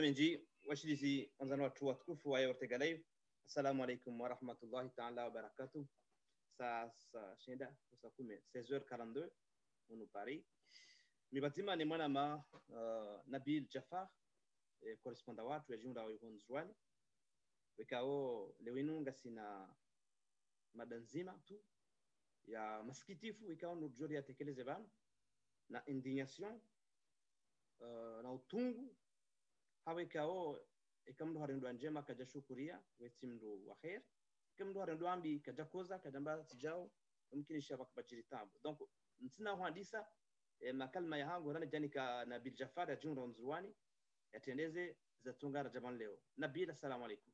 Menji washilizi wanzano watu watukufu wa Ortega Live. Assalamu alaikum wa rahmatullahi ta'ala wa barakatuh. Sa shinda sa kume 16h42 on Paris. Mibatima ni mwana ma Nabil Jafar correspondant watu ya jumla wa Yunzwani. Wekao lewinunga sina madanzima tu ya masikitifu ikao nujuri ya tekeleze bana na indignation na utungu hawe kao ikamdo harendo njema kaja shukuria wetimdo wa khair ikamdo harendo ambi kaja koza kadamba tijao mumkin shabak bajiri tambo donc ntina huandisa makalma ya hangu rana janika Nabil Jafar ya jumla Nzurwani yatendeze za tungara jaman leo. Nabil, assalamu alaikum.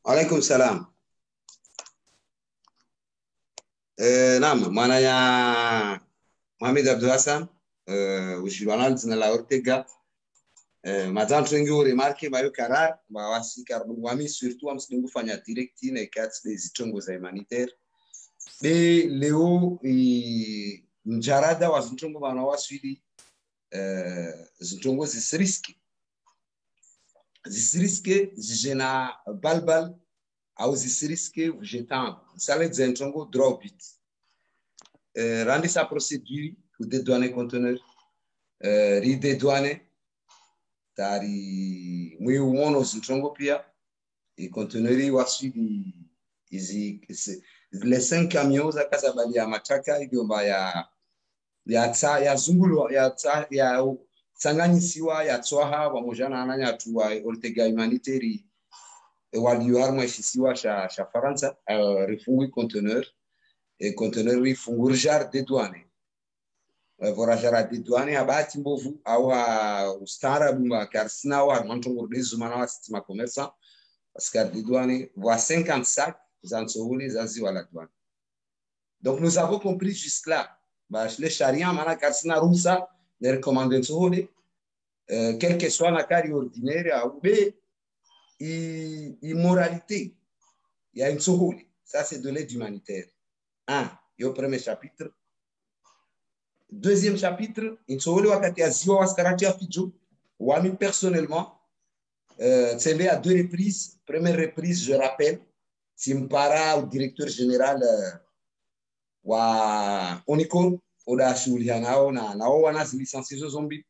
Alaikum salam. Naam, maana ya Mohamed Abdul Hassan ushirwana zina la Ortega madame tungi remarque bayo karar ba wasika wami surtout am singu fanya direct na kats des tongo za humanitaire be leo mjarada wa zitongo bana waswidi zitongo zisriski zijena balbal au zisriski vegetan sale zitongo drop it rendre sa procédure pour dédouaner conteneur redédouaner tari mwi umono zitongo pia et conteneur waswidi izi les 5 camions za Kasabali ya Mataka igomba ya zungulu ya tsanganyisiwa ya tswaha pamoja na ananya tu wa Ortega humanitaire walioarma shisiwa sha Faransa refungui conteneur et conteneur rifunguri jar de douane vorajara de douane abati mbovu au ustara bumba karsina wa mantongo dezumana wa sistema commerçant parce que de douane voit 50 sacs donc nous avons compris jusque-là. Les chariens, les recommandants, quel que soit la carrière ordinaire, immoralité, il y a une soholi. Ça, c'est de l'aide humanitaire. Le premier chapitre. Deuxième chapitre, une soholi wakati azio waskarati afidjo. Wami personnellement, c'est à 2 reprises. Première reprise, je rappelle, Simpara au directeur général wa Onicon oda shughuli nao na wana licences zombi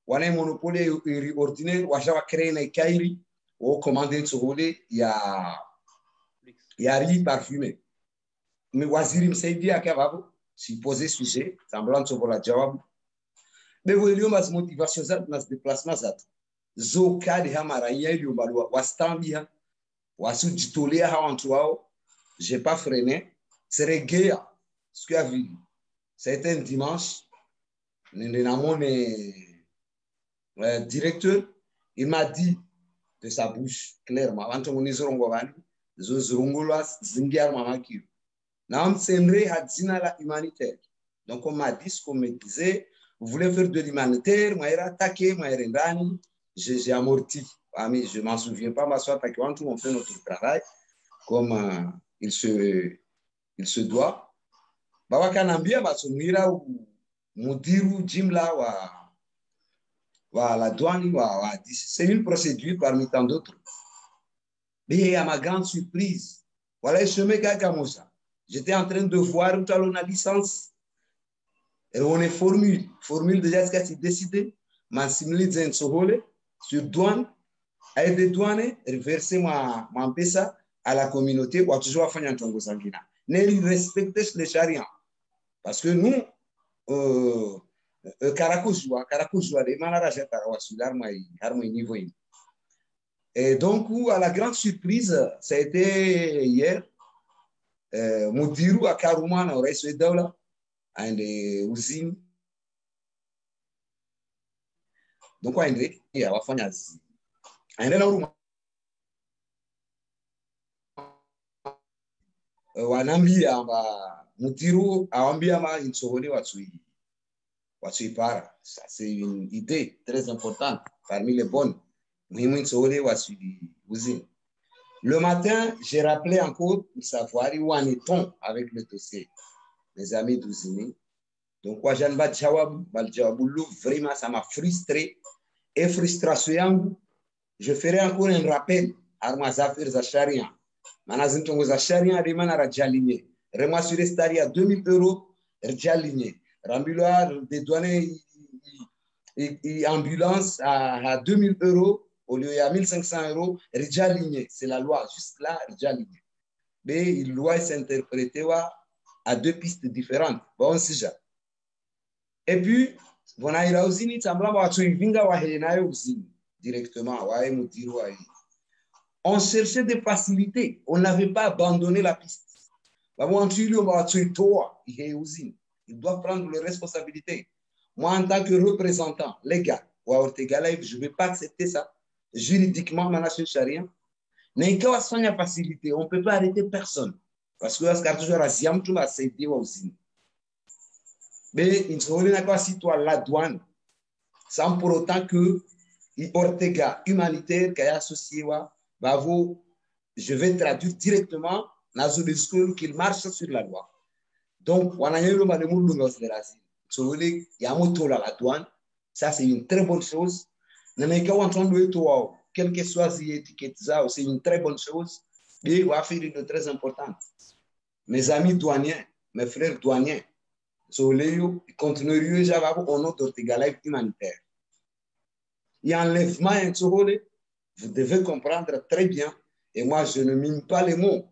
wana monopole ordinaire washawa créer na kairi au commandant sohole ya riz parfumé mais waziri msaidia akababo si poser sujet semblant sobola jawabu bevo ilio mas motivation za nas déplacement za zo kadi hamara yelio balwa wastambia wasujitolea hawa watu wao. J'ai pas freiné, c'est reggae ce que a vu. C'était un dimanche, mon directeur, il m'a dit de sa bouche clairement avant on est zongowani zo zongolwa zingiar mamaki na on s'aimerait hadzina la humanitaire. Donc on m'a dit ce qu'on me disait, vous voulez faire de l'humanitaire, moi era attaqué, moi era ndani, j'ai amorti. Ah, mais je ne m'en souviens pas, ma soeur, parce que on fait notre travail comme il se doit. Bawakanambia basumira mudiru jimla wa la douane c'est une procédure parmi tant d'autres. Mais à ma grande surprise, voilà ce mec à Kamosa. J'étais en train de voir où on a licence. Et on est formule déjà ce que c'est décidé, ma simili sohole sur douane. Aide de douane reverser ma pesa à la communauté ou toujours faire un tongo sanguina. Ne respecter les chariens parce que nous Karakoujoua les malaraja tarawasudar mai niveau. Et donc à la grande surprise ça a été hier mudiru akaruma na rais wa daula and usini donc aende ya wafanya aenda uruma wanambia ma mutiru awambia ma insogoli watsui para. Ça c'est une idée très importante parmi les bonnes. Muhimu insogoli watsui usine. Le matin, j'ai rappelé encore pour savoir où en est-on avec le dossier, mes amis d'Ouzini. Donc, quoi, j'en vais vraiment, ça m'a frustré. Et frustration, je ferai encore un rappel à mes affaires à Charia. Manazin Tongo à Charia, Reman à Radjaligné. Rema sur Estari à 2000 €, Radjaligné. Rambuloir, des douaniers et ambulance à 2000 € au lieu de 1500 €, Radjaligné. C'est la loi, juste là, Radjaligné. Mais la loi s'interprétait à deux pistes différentes. Bon, c'est ça. Et puis, Vonaïra Ouzini, Tamblamba, Vinga, Wahenaï Ouzini, directement, Wahe Moutiru, Wahe. On cherchait des facilités. On n'avait pas abandonné la piste. Il doit prendre les responsabilités. Moi, en tant que représentant légal, je ne vais pas accepter ça. Juridiquement, Manashin Charia. Mais quand on a une facilité, on ne peut pas arrêter personne. Parce que c'est toujours à Siam, tout va s'aider aussi. Mais il faut que la douane, sans pour autant que Ortega humanitaire qui est associé, je vais traduire directement dans le discours qu'il marche sur la loi. Donc, on a eu le de l'asile. Il y a un mot à la douane. Ça, c'est une très bonne chose. Quelle que soit l'étiquette, c'est une très bonne chose. Mais il va faire une très importante. Mes amis douaniers, mes frères douaniers, ils continueront au nom d'Ortega Life humanitaire. Il y a enlèvement, vous devez comprendre très bien. Et moi, je ne mine pas les mots.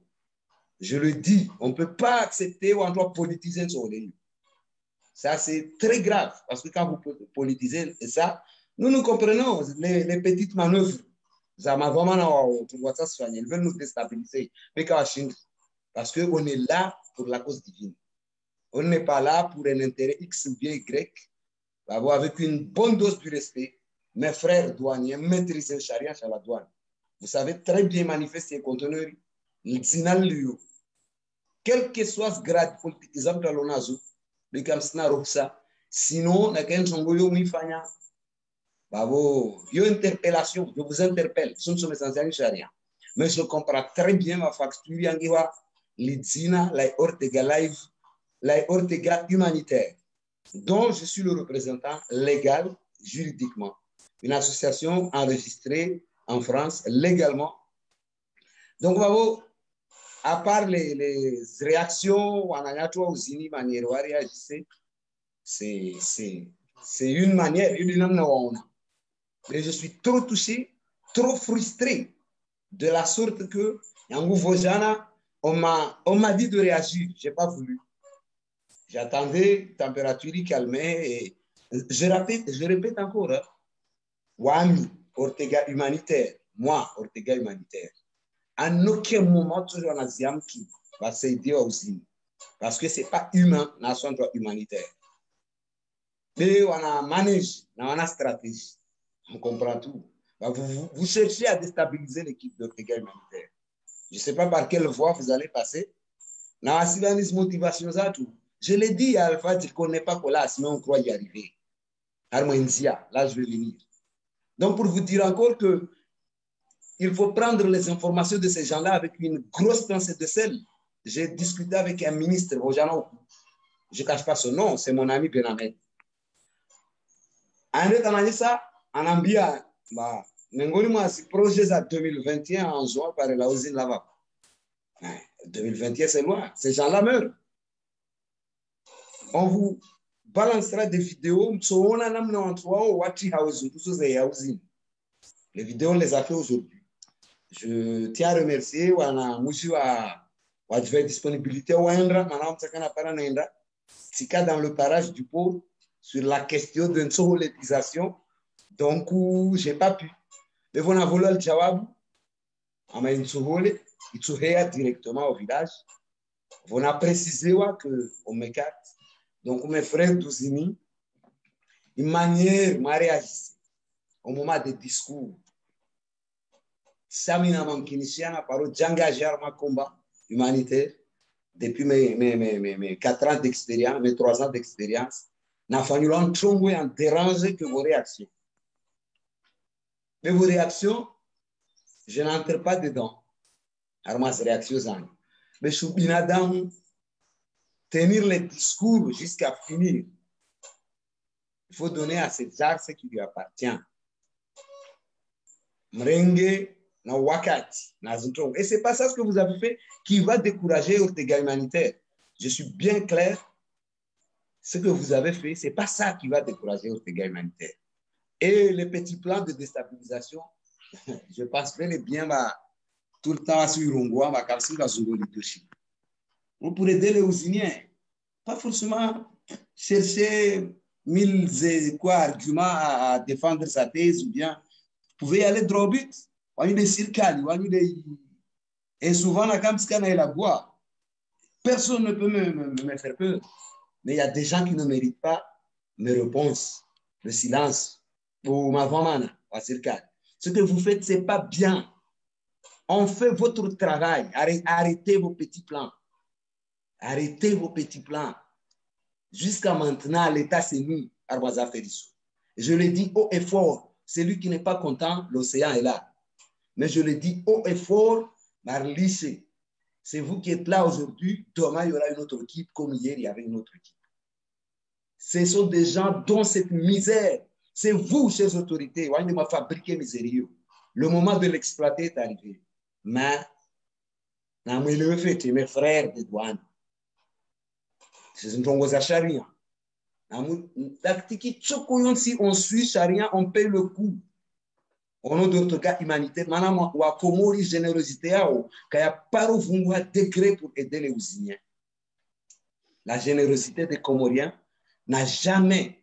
Je le dis, on ne peut pas accepter ou on doit politiser sur les. Ça, c'est très grave. Parce que quand vous politisez ça, nous comprenons les petites manœuvres. Ils veulent nous déstabiliser. Mais parce qu'on est là pour la cause divine. On n'est pas là pour un intérêt X ou bien Y. Avec une bonne dose de respect, mes frères douaniers maîtrisent le charia sur la douane. Vous savez très bien manifester les conteneurs. Quel que soit ce grade politique, exemple, à l'ONAZO, les Kamsna Roxa, sinon, il y a un Songoyo Mifanya. Interpellation, je vous interpelle, ce sont mes anciens charia. Mais je comprends très bien ma facture, l'Idzina, la Ortega Live, la Ortega humanitaire, dont je suis le représentant légal, juridiquement. Une association enregistrée en France légalement. Donc, à part les réactions, c'est une manière. Mais je suis trop touché, trop frustré, de la sorte que, on m'a dit de réagir. Je n'ai pas voulu. J'attendais, température calmée. Et je répète encore, hein, Wami, Ortega humanitaire, moi, Ortega humanitaire. En aucun moment, toujours en Asiam qui va s'aider aussi. Parce que ce n'est pas humain, nation droit humanitaire. Mais on a managé, on a stratégie. On comprend tout. Vous cherchez à déstabiliser l'équipe d'Ortega humanitaire. Je ne sais pas par quelle voie vous allez passer. Dans la motivation, je l'ai dit à Alpha, je ne connais pas là, sinon on croit y arriver. Armoinzia, là je vais venir. Donc pour vous dire encore que il faut prendre les informations de ces gens-là avec une grosse pincée de sel. J'ai discuté avec un ministre, je ne cache pas son nom, c'est mon ami Benamed. En Ambia, ce projet à 2021 en juin par la usine là-bas. 2021, c'est loin. Ces gens-là meurent. On vous balancera des vidéos. Les vidéos, on les a fait aujourd'hui. Je tiens à remercier la disponibilité dans le parage du port sur la question de solétisation. Donc, je n'ai pas pu. Mais on a volé le jawab. On a directement au village. On a précisé qu'on m'écarte. Donc, mes frères d'Ouzini, une manière, m'a réagi au moment des discours. Samina Mamkinisiana, par j'engage un combat humanitaire depuis mes 4 ans d'expérience, mes 3 ans d'expérience. N'a fallu en tromper, en déranger que vos réactions. Mais vos réactions, je n'entre pas dedans. Alors, moi, c'est réaction. Mais je suis bien dans tenir les discours jusqu'à finir. Il faut donner à César ce qui lui appartient. Mrengue, na wakati, na zintron. Et c'est pas ça ce que vous avez fait qui va décourager Ortega humanitaire. Je suis bien clair. Ce que vous avez fait, c'est pas ça qui va décourager Ortega humanitaire. Et les petits plans de déstabilisation, je pense bel et bien tout le temps sur Irongwa, ma calcine dans Zongo leadership. On pourrait aider les Ousiniens. Pas forcément chercher 1000 arguments à défendre sa thèse ou bien vous pouvez y aller droit au but. Et souvent, personne ne peut me faire peur. Mais il y a des gens qui ne méritent pas mes réponses, le silence. Ce que vous faites, ce n'est pas bien. On fait votre travail. Arrêtez vos petits plans. Arrêtez vos petits plans. Jusqu'à maintenant, l'État, c'est nous, Arbaza Félissou. Je le dis haut et fort. Celui qui n'est pas content, l'océan est là. Mais je le dis haut et fort, Marliche, c'est vous qui êtes là aujourd'hui. Demain, il y aura une autre équipe, comme hier, il y avait une autre équipe. Ce sont des gens dont cette misère, c'est vous, chers autorités, vous avez fabriqué misérieux. Le moment de l'exploiter est arrivé. Mais, mes frères de douane, c'est une chose à charia. Si on suit charia, on paye le coup. Au nom d'autres cas humanitaires, maintenant, on a Komori générosité, qu'il y a pas un décret pour aider les Ousiniens. La générosité des Comoriens n'a jamais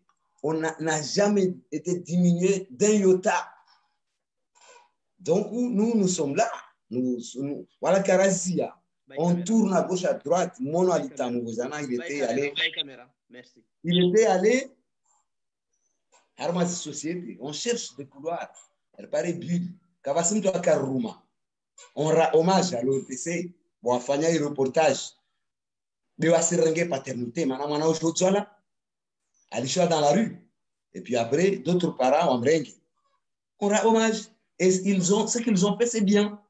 été diminuée d'un iota. Donc, nous sommes là. Voilà Karazia. On tourne à gauche, à droite. Mono Alita Mouzana, il était allé. Il était allé à la société. On cherche des couloirs. Elle paraît bulle. Kavasimto Akaruma. On rend hommage à l'OTC. Bon, faire un reportage. De la Serenge paternité. Maintenant, aujourd'hui, là, elle est dans la rue. Et puis après, d'autres parents en Mrengue. On rend hommage. Et ce qu'ils ont fait, c'est bien.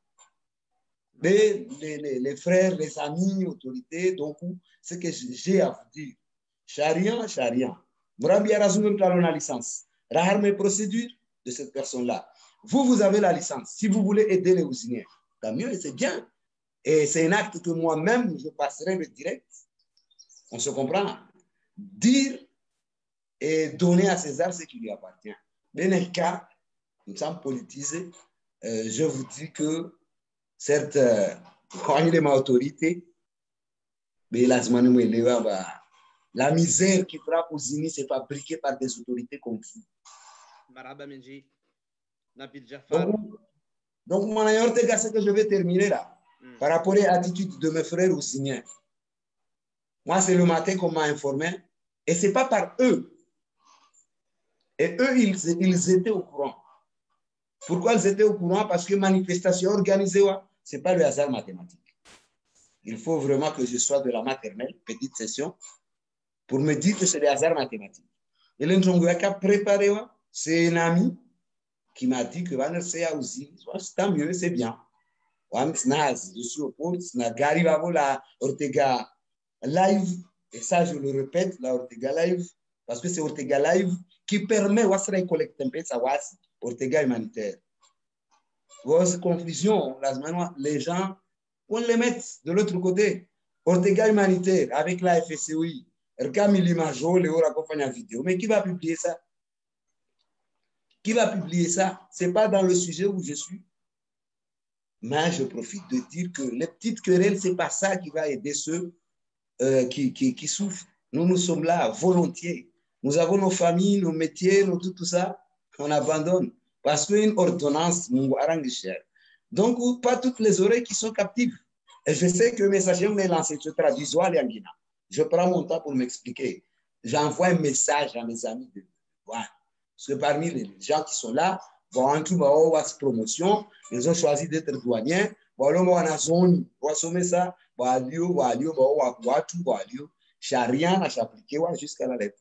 Les frères, les amis, autorités, donc, ce que j'ai à vous dire. Charia, charia. Mourabi Arazum la licence. Rahar mes procédures de cette personne-là. Vous avez la licence. Si vous voulez aider les Ousiniens, tant mieux, c'est bien. Et c'est un acte que moi-même, je passerai le direct. On se comprend. Dire et donner à César ce qui lui appartient. Dans le cas, nous sommes politisés. Je vous dis que, certes, quand il est ma autorité, mais la misère qui frappe aux Unis, c'est fabriquée par des autorités comme vous. Donc, mon ailleurs, c'est que je vais terminer là. Par rapport à l'attitude de mes frères ousiniens. Moi, c'est le matin qu'on m'a informé. Et ce n'est pas par eux. Et eux, ils étaient au courant. Pourquoi ils étaient au courant? Parce que manifestation organisée, ce n'est pas le hasard mathématique. Il faut vraiment que je sois de la maternelle, petite session, pour me dire que c'est le hasard mathématique. Et l'Indjongoyaka préparé, c'est un ami qui m'a dit que c'est mieux, c'est bien. Je suis au pôle, la Ortega Live, et ça je le répète, la Ortega Live, parce que c'est Ortega Live qui permet de collecter un peu sa Ortega humanitaire. Vos confusions, les gens, on les met de l'autre côté. Ortega humanitaire avec la FSCOI, vidéo. Mais qui va publier ça? Qui va publier ça? Ce n'est pas dans le sujet où je suis. Mais je profite de dire que les petites querelles, ce n'est pas ça qui va aider ceux qui souffrent. Nous sommes là volontiers. Nous avons nos familles, nos métiers, tout ça. On abandonne. Parce qu'une ordonnance, donc, pas toutes les oreilles qui sont captives. Et je sais que le messager m'a lancé, je traduis en Je prends mon temps pour m'expliquer. J'envoie un message à mes amis de Parce que parmi les gens qui sont là, bon en tout cas promotion ils ont choisi d'être douaniers bon là on a zone on sommet ça walio watu walio charia n'a appliqué jusqu'à la lettre.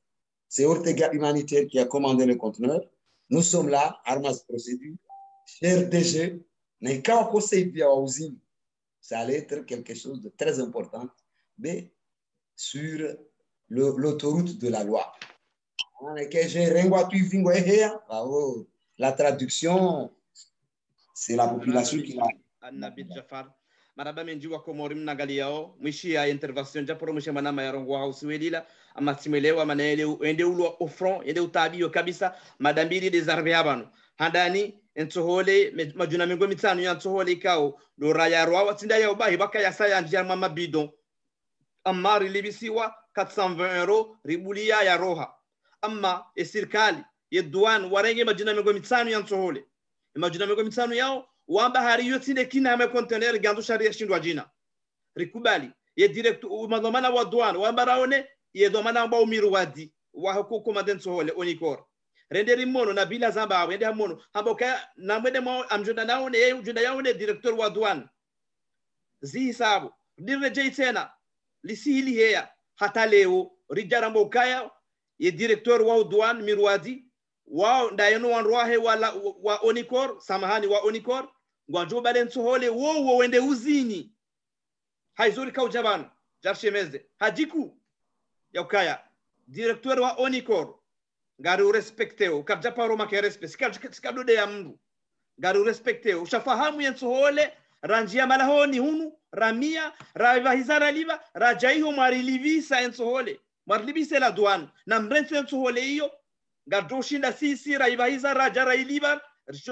C'est Ortega Humanitaire qui a commandé le conteneur. Nous sommes là, armes procédure. Cher DG, n'est qu'un conseil via usine. Ça allait être quelque chose de très important, mais sur l'autoroute de la loi. La traduction, c'est la population qui l'a. Nabil Jafar. Maraba menjiwa ko morim nagaliao mwishi ya intervention japoro mwishe manama ya rongo hausi welila ama timelewa manele ende ulo ofron ende utabiyo kabisa madambiri desarve abano handani entohole majuna mingo mitano ya entohole ikao do raya roa tinda ya ubahi baka ya saya njia mama bidon amari libisiwa 420 euro ribulia ya roha amma esirkali yeduan warenge majuna mingo mitano ya entohole majuna mingo mitano yao wamba hari yotinde kina ame container gandu sharia shindwa jina rikubali ye direct umadhamana wa douane wamba raone ye domana amba umiru wadi wa hukuku madenso hole onikor renderi mono na bila zamba wende hamono hamboka na mwede mo amjunda naone ye ujunda yaone directeur wa douane zi hisabu direjei tena lisihili heya hata leo rijarambo kaya ye directeur wa douane mirwadi wa ndayeno wanroahe wala wa onikor samahani wa onikor ngwanjo balenso hole wo wende uzini haizuri ka ujabano jarshemeze hajiku yakaya directeur wa onikor ngari respecteo kabja paro make respect sikadode ya mndu ngari respecteo ushafahamu yenso hole ranjia malahoni hunu ramia raiva hizara liva rajaiho marilivisa yenso hole marilivisa la douane na mrenso yenso hole hiyo ngado shinda sisi raiva hizara rajara iliva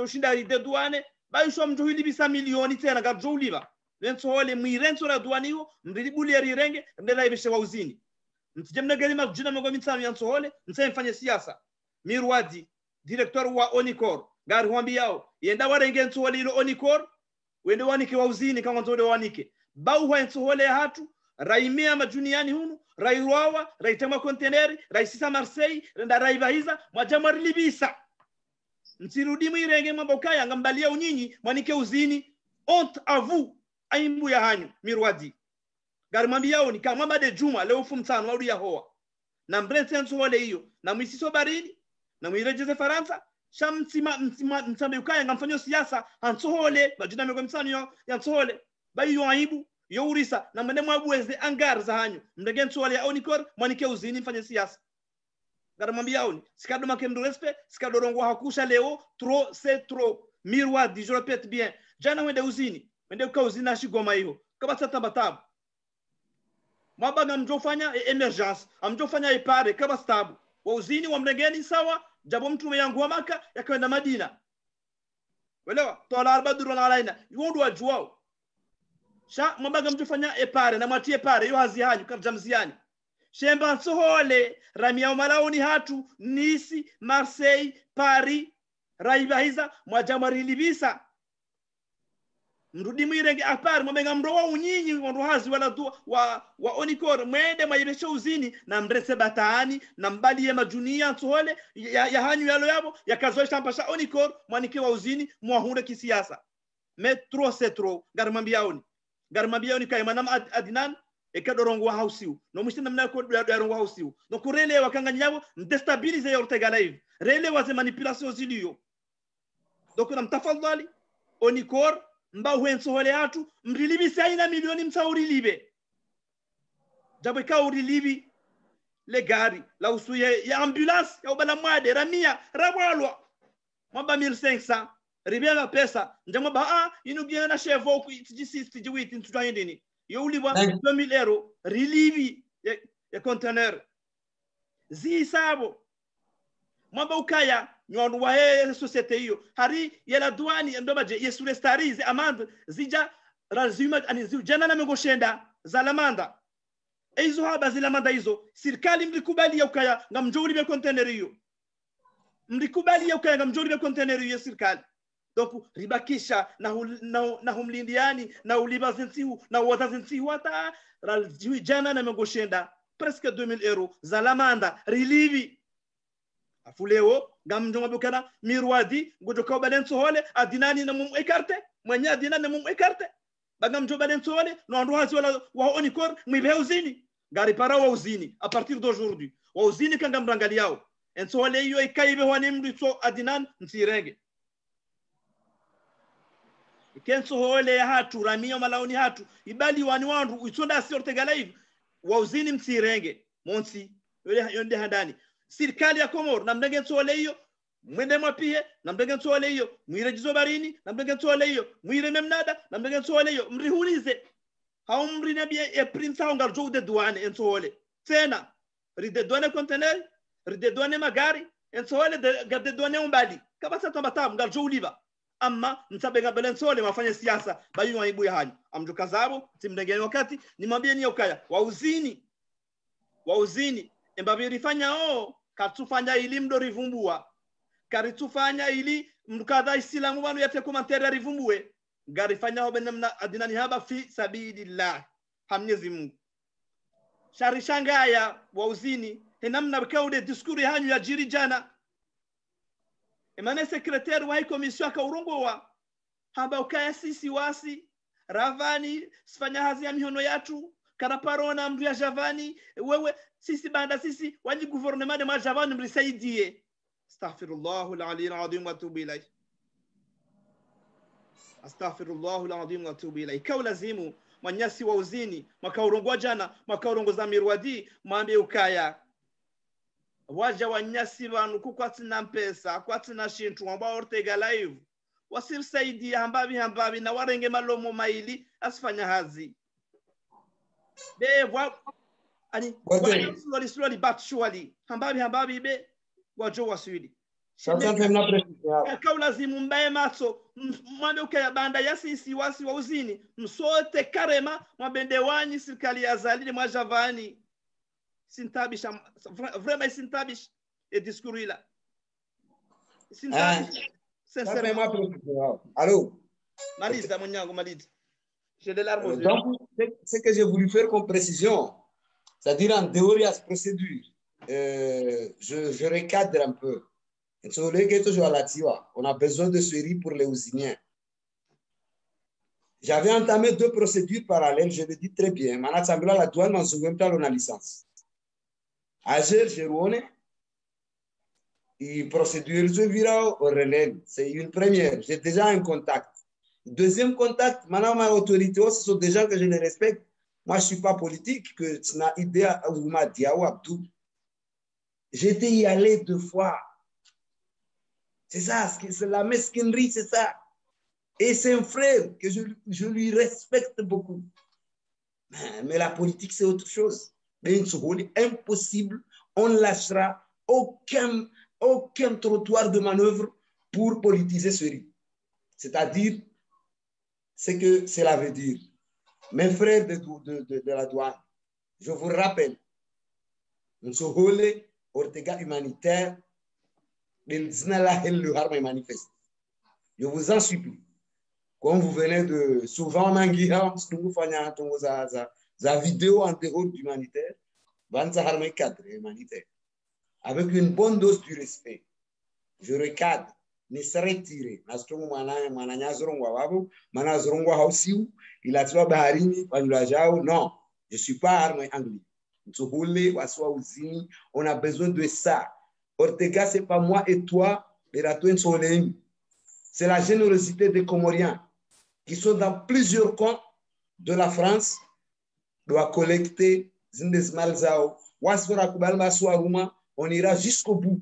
shinda ride douane baisho mjo hilibisa milioni tena ngado uliva renso hole mwirenso la douane hiyo mribuli rirenge ndela ibishe wa uzini mtijemna gari majina mego mitsano yanso hole mfanye siasa mirwadi directeur wa onikor ngari huambi yao yenda warenge nso hole ilo onikor wende wanike wa uzini kama nzode wanike bau wa nso hole hatu raimea majuniani hunu rairwawa raitema containeri raisisa Marseille renda raivahiza mwajamari libisa msirudi mwirenge mabokaya ngambalia unyinyi mwanike uzini honte à vous aimbu ya hanyu mirwadi gari mambi yao ni kama made juma leo fumtano wadu ya hoa na mbrense nso hole hiyo na mwisiso baridi na mwirejeze Faransa shamtsima mtsambe ukaya ngamfanyo siasa hanso hole majina mego mtsano ya nso hole bayo aibu yo urisa na mwende mwabweze angar za hanyu mndege nso hole ya onikor mwanike uzini mfanye siasa gari mambi yao ni sikado makemdo respect sikado rongo hakusha leo trop c'est trop mirwadi je répète bien jana wende uzini wende uka uzini na shigoma hiyo kama tatabatabu mwabaga mjofanya emergence amjofanya ipare kama stabu wa uzini wa mregeni sawa jabo mtume yangu wa Maka yakaenda Madina welewa tola arbadru na alaina yondo wajuao sha mwabaga mjofanya ipare na mwatie pare yo hazi hanyu kama jamziani shemba sohole ramia malaoni hatu Nisi Marseille Paris raibahiza mwajamari libisa mrudi mwirenge apari mwenga mrowa unyinyi wanduhazi wala tu wa onikor mwende mwayibesho uzini na mrese batani na mbali ya majunia nsuhole ya hanyu yalo yabo ya kazoesha mpasha onikor mwanike wa uzini mwahunde kisiasa me tro se tro garmambi yaoni kaya manam adinan ekadorongo wa hausiu no mshina mnako dorongo wa hausiu no kurele wakanga nyabo mdestabilize ya Ortega live rele waze manipulation ziliyo donc na mtafadhali onikor mbao wenso hole hatu mrilibi saina milioni msauri libe jabo ka urilibi le gari la usuye ya ambulance ya ubala mwade ramia rabwalwa mwaba 1500 ribela pesa njamo ba inugia na chevo ku tiji ntutayendini yo uliwa 2000 euro rilibi ya container zi sabo mwaba ukaya nyon wa societe hiyo hari yela douane ndobaje yesule starize amande zija razima ani zijana na mengoshenda za lamanda hizo haba zile lamanda hizo serikali mlikubali ya ukaya ngamjori be container hiyo mlikubali ya ukaya ngamjori be container hiyo serikali donc ribakisha na humlindiani na ulibazensihu na watazensihu hata razijana na mengoshenda presque 2000 euro za lamanda relivi afuleo gam jongo bukana mirwadi gojo ko balen sohole adinani na mum ekarte mwanya adinani na mum ekarte bagam jo balen sohole no andu hasi wala wa oni kor mi be uzini gari para wa uzini a partir d'aujourd'hui wa uzini kanga mrangali yao en sohole yo ekaibe wani mdu so adinan nsirenge ken sohole hatu ramio malaoni hatu ibali wani wandu usonda sorte galaiv wa uzini msirenge monsi yonde handani serikali ya Komoro na mdenge sohole hiyo mwende mwapie na mdenge sohole hiyo mwire jizobarini na mdenge sohole hiyo mwire memnada na mdenge sohole hiyo mrihulize hao mri nabie e prince hao ngarjo de douane en sohole tena ride douane conteneur ride douane magari en sohole de garde douane umbali kabasa tambata ngarjo uliva amma msabenga belen sohole mafanye siasa bayu waibu ya hani amjuka zabo timdenge wakati nimwambie ni ukaya wauzini embabirifanya katufanya ili mdo rivumbua karitufanya ili mkadha islamu wanu yate komantere rivumbue garifanya ho benamna adinani haba fi sabilillah hamnyezi Mungu sharishangaya wauzini henamna bkaude diskuri hanyu ya jiri jana emane sekretari wa komisio ka urongo wa haba ukaya sisi wasi ravani sifanya hazi ya mihono yatu karaparona mdu ya javani wewe sisi banda sisi waji gouvernement de majavani mrisaidie astaghfirullah al-ali al-azim wa atubu ilayh astaghfirullah al-azim wa atubu ilayh kaulazimu mwanyasi wa uzini makaurongo jana makaurongo za mirwadi mwambie ukaya waja wanyasi banu kukwatina mpesa kwatina shintu ambao ortega live wasirsaidie hambabi na warenge malomo maili asfanya hazi be wa ani slowly but surely hambabi be wajo waswidi kaulazimu mbaye maso mwambe ukaya banda ya sisi wasi wa uzini msote karema mwabende wanyi serikali ya zalili mwajavani sintabisha vraiment sintabish et discours là sintabish sincèrement. Allô Malide mon malide. J'ai de larmes aux yeux. Donc ce que j'ai voulu faire comme précision, c'est-à-dire en dehors de la procédure, je recadre un peu. On a besoin de ce riz pour les Ousiniens. J'avais entamé 2 procédures parallèles, je le dis très bien. Mon assemblée à la douane, mon second temps, on a licence. Ager, Jérôme, et procédure, je vira au relais. C'est une première. J'ai déjà un contact. Deuxième contact, maintenant, ma autorité, ce sont des gens que je les respecte. Moi, je ne suis pas politique, que tu n'as idée à Ouma Diaou Abdou. J'étais y allé 2 fois. C'est ça, c'est la mesquinerie, c'est ça. Et c'est un frère que je lui respecte beaucoup. Mais la politique, c'est autre chose. Impossible, on ne lâchera aucun trottoir de manœuvre pour politiser ce riz. C'est-à-dire, c'est que cela veut dire. Mes frères de la douane, je vous rappelle, Nsohole, Ortega humanitaire, le manifeste. Je vous en supplie. Comme vous venez de souvent manguer, nous faisons la vidéo en dehors d'humanitaire, avec une bonne dose du respect. Je recadre, ne se retire. Non, je ne suis pas armé anglais. On a besoin de ça. Ortega, ce n'est pas moi et toi, c'est la générosité des Comoriens qui sont dans plusieurs camps de la France, doit collecter on ira jusqu'au bout.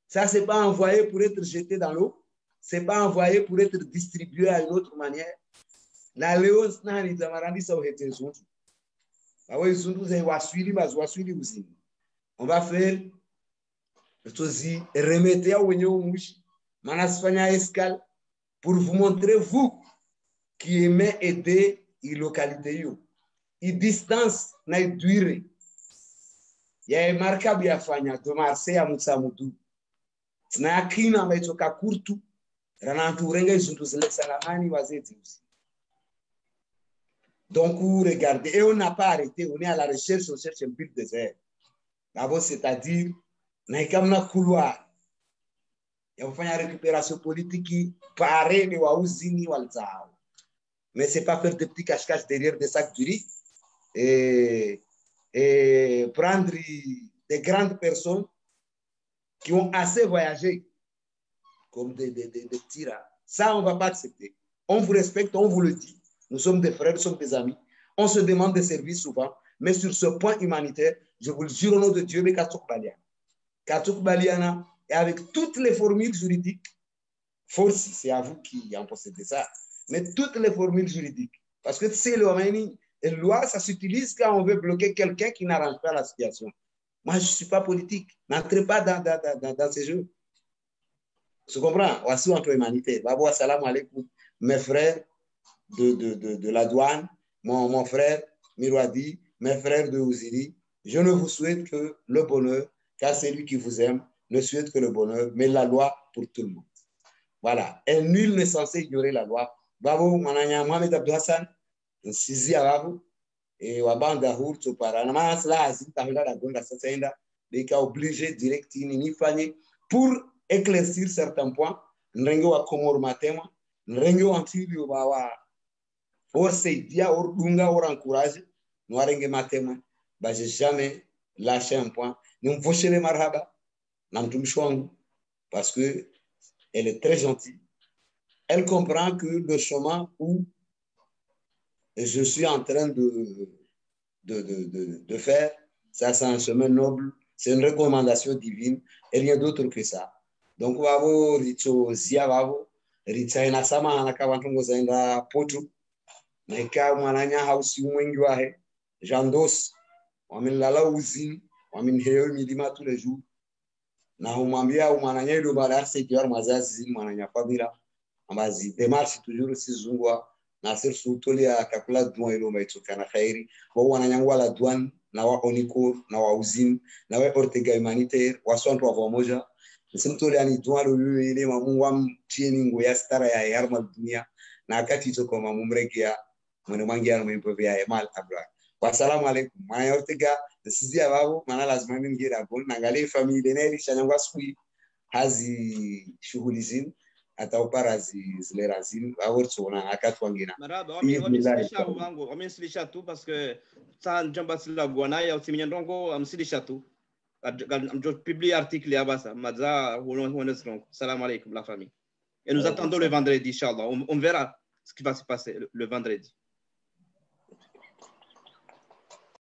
Ça, ce n'est pas envoyé pour être jeté dans l'eau, ce n'est pas envoyé pour être distribué à une autre manière. La Léon, on va faire remettez à escale pour vous montrer, vous qui aimez aider les localités. Il distance na durée. Il y a un marquable à faire de Marseille à Moussamoutou. Na kina metoka kurtu rananturenga izuntu zile salamani wazeti. Donc regardez, et on n'a pas arrêté, on est à la recherche, on cherche un but désert. D'abord, c'est-à-dire na ikamna couloir. Il faut faire une récupération politique qui paraît de Waouzini ou Alzao. Mais ce n'est pas faire des petits cache-cache derrière des sacs du riz et prendre des grandes personnes qui ont assez voyagé comme des petits rats. Ça, on ne va pas accepter. On vous respecte, on vous le dit. Nous sommes des frères, nous sommes des amis. On se demande des services souvent. Mais sur ce point humanitaire, je vous le jure au nom de Dieu, mais Katouk Baliana. Katouk Baliana, et avec toutes les formules juridiques, force, c'est à vous qui en possédez ça, mais toutes les formules juridiques. Parce que c'est la loi, ça s'utilise quand on veut bloquer quelqu'un qui n'arrange pas la situation. Moi, je ne suis pas politique. N'entrez pas dans ces jeux. Tu comprends? Voici entre humanité. Babo, salam alaikum. Mes frères de la douane, mon frère Mirwadi, mes frères de Ouziri, je ne vous souhaite que le bonheur, car c'est lui qui vous aime, ne souhaite que le bonheur, mais la loi pour tout le monde. Voilà. Et nul n'est censé ignorer la loi. Babo, mananya Mohamed Abdou Hassan, Sizi Arabu, et Wabanda Hour, Topara, Namas, la Azim, Tahila, la Gonda Sassenda, les cas obligés, direct, ni fani, pour éclaircir certains points, Nrengo wa Komor Matema, Nrengo Antilio Bawa, or Seidia, or Dunga, or encourage, Noirenge Matema, bah, j'ai jamais lâché un point. Nous fauchons les marhaba, Namtum Chouang, parce que elle est très gentille. Elle comprend que le chemin où je suis en train de faire, ça c'est un chemin noble, c'est une recommandation divine et rien d'autre que ça. Donc, wavo richo zia wavo, richa ina sama anaka wantungo zaenda potu, na ika mwananya hausi mwengi wahe, jandos, wamin lala uzini, wamin heyo milima tous les jours, na humambia mwananya ilo baada sekiwar mazazi zini mwananya fabira, ambazi démarche toujours si zungwa, na sir sutoli akakula douane ilo maitokana khairi, wa wananyangwa la douane, na wa oniko, na wa uzini, na wa Ortega humanitaire, wa sonto wa moja, Simtoli ani douane lo ile mamu tieni ngoya stara ya yarma dunia, na akati toko mamumrekia, mwana mangia mwimpove ya emal abra. Wassalamu alaikum. Mwana Ortega, sizi ya babu, mana lazima ngira bon, nangale famille neli shanyangwa sui hazi shughuli zin hata upara zile razin aworto na akatu wangina. Maraba, wamesilisha tu parce que ça njamba sila guana ya utiminyandongo amsilisha tu. Je publie article là-bas, Madza, salam alaikum la famille. Et nous attendons le vendredi, Inch'Allah. On verra ce qui va se passer le vendredi.